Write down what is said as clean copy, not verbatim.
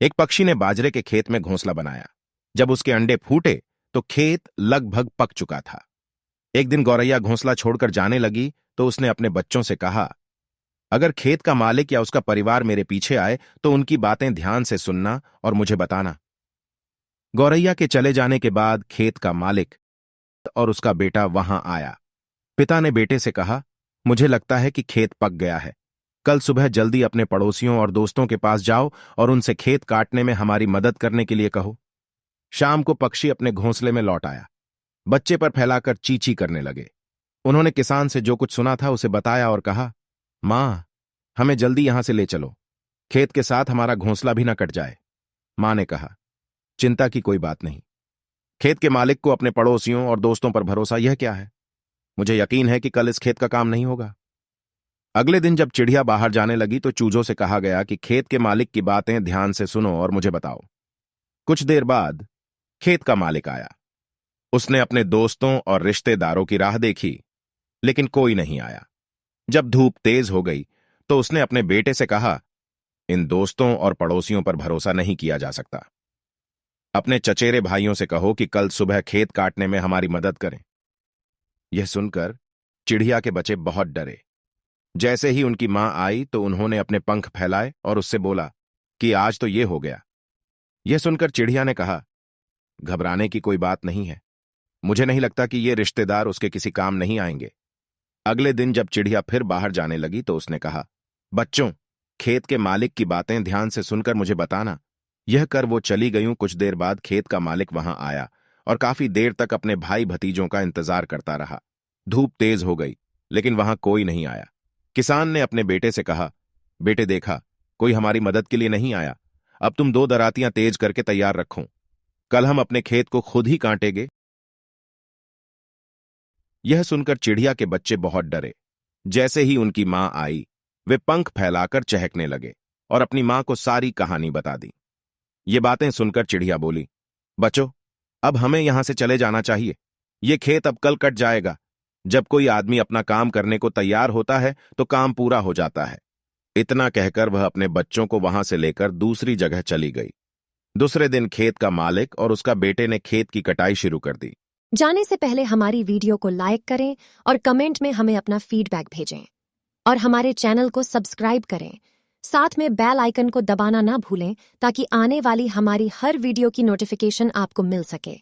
एक पक्षी ने बाजरे के खेत में घोंसला बनाया। जब उसके अंडे फूटे तो खेत लगभग पक चुका था। एक दिन गौरैया घोंसला छोड़कर जाने लगी तो उसने अपने बच्चों से कहा, अगर खेत का मालिक या उसका परिवार मेरे पीछे आए तो उनकी बातें ध्यान से सुनना और मुझे बताना। गौरैया के चले जाने के बाद खेत का मालिक और उसका बेटा वहां आया। पिता ने बेटे से कहा, मुझे लगता है कि खेत पक गया है। कल सुबह जल्दी अपने पड़ोसियों और दोस्तों के पास जाओ और उनसे खेत काटने में हमारी मदद करने के लिए कहो। शाम को पक्षी अपने घोंसले में लौट आया। बच्चे पर फैलाकर चींची करने लगे। उन्होंने किसान से जो कुछ सुना था उसे बताया और कहा, मां, हमें जल्दी यहां से ले चलो, खेत के साथ हमारा घोंसला भी न कट जाए। मां ने कहा, चिंता की कोई बात नहीं। खेत के मालिक को अपने पड़ोसियों और दोस्तों पर भरोसा यह क्या है? मुझे यकीन है कि कल इस खेत का काम नहीं होगा। अगले दिन जब चिड़िया बाहर जाने लगी तो चूजों से कहा गया कि खेत के मालिक की बातें ध्यान से सुनो और मुझे बताओ। कुछ देर बाद खेत का मालिक आया। उसने अपने दोस्तों और रिश्तेदारों की राह देखी, लेकिन कोई नहीं आया। जब धूप तेज हो गई तो उसने अपने बेटे से कहा, इन दोस्तों और पड़ोसियों पर भरोसा नहीं किया जा सकता। अपने चचेरे भाइयों से कहो कि कल सुबह खेत काटने में हमारी मदद करें। यह सुनकर चिड़िया के बच्चे बहुत डरे। जैसे ही उनकी मां आई तो उन्होंने अपने पंख फैलाए और उससे बोला कि आज तो ये हो गया। यह सुनकर चिड़िया ने कहा, घबराने की कोई बात नहीं है। मुझे नहीं लगता कि ये रिश्तेदार उसके किसी काम नहीं आएंगे। अगले दिन जब चिड़िया फिर बाहर जाने लगी तो उसने कहा, बच्चों, खेत के मालिक की बातें ध्यान से सुनकर मुझे बताना। यह कर वो चली गईं। कुछ देर बाद खेत का मालिक वहां आया और काफी देर तक अपने भाई भतीजों का इंतजार करता रहा। धूप तेज हो गई, लेकिन वहां कोई नहीं आया। किसान ने अपने बेटे से कहा, बेटे देखा, कोई हमारी मदद के लिए नहीं आया। अब तुम 2 दरातियां तेज करके तैयार रखो, कल हम अपने खेत को खुद ही काटेंगे। यह सुनकर चिड़िया के बच्चे बहुत डरे। जैसे ही उनकी मां आई, वे पंख फैलाकर चहकने लगे और अपनी मां को सारी कहानी बता दी। ये बातें सुनकर चिड़िया बोली, बच्चों, अब हमें यहां से चले जाना चाहिए। ये खेत अब कल कट जाएगा। जब कोई आदमी अपना काम करने को तैयार होता है तो काम पूरा हो जाता है। इतना कहकर वह अपने बच्चों को वहां से लेकर दूसरी जगह चली गई। दूसरे दिन खेत का मालिक और उसका बेटे ने खेत की कटाई शुरू कर दी। जाने से पहले हमारी वीडियो को लाइक करें और कमेंट में हमें अपना फीडबैक भेजें और हमारे चैनल को सब्सक्राइब करें। साथ में बेल आइकन को दबाना ना भूलें ताकि आने वाली हमारी हर वीडियो की नोटिफिकेशन आपको मिल सके।